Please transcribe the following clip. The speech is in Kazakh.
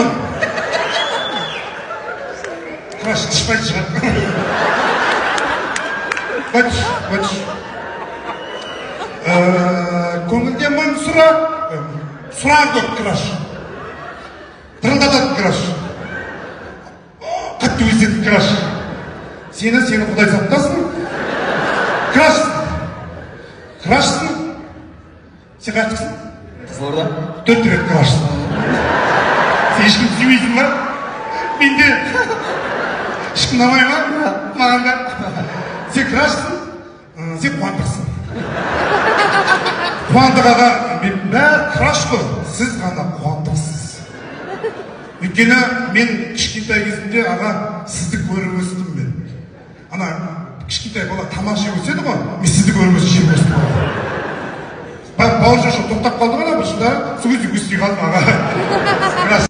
қуанамын. Краш тышпайды шығар. Бачы. Көңілде мың сұрақ көп краш. Тырылдатады краш. Қатты өседі краш. Сені Құдай сақтасын. Крашсың. Сен қаттықсың? Қызылорда. 4 рет крашсың. Сен ешкім сүймейсің ба? Менде ешкім ұнамай ма? Маған да. Сен крашсың, сен қуандықсың. Қуандық аға, бәрі краш қой, сіз ғана қуандықсыз. Өйткені мен кішкентай кезімде аға сізді көріп өстім мен. Ана кішкентай бала тамақ жеп өседі ғой, мен сізді көріп өсіп өстім. Бауыр шашы тоқтап қалды ғой, бұл жылдары сол кезде өспей қалдым аға.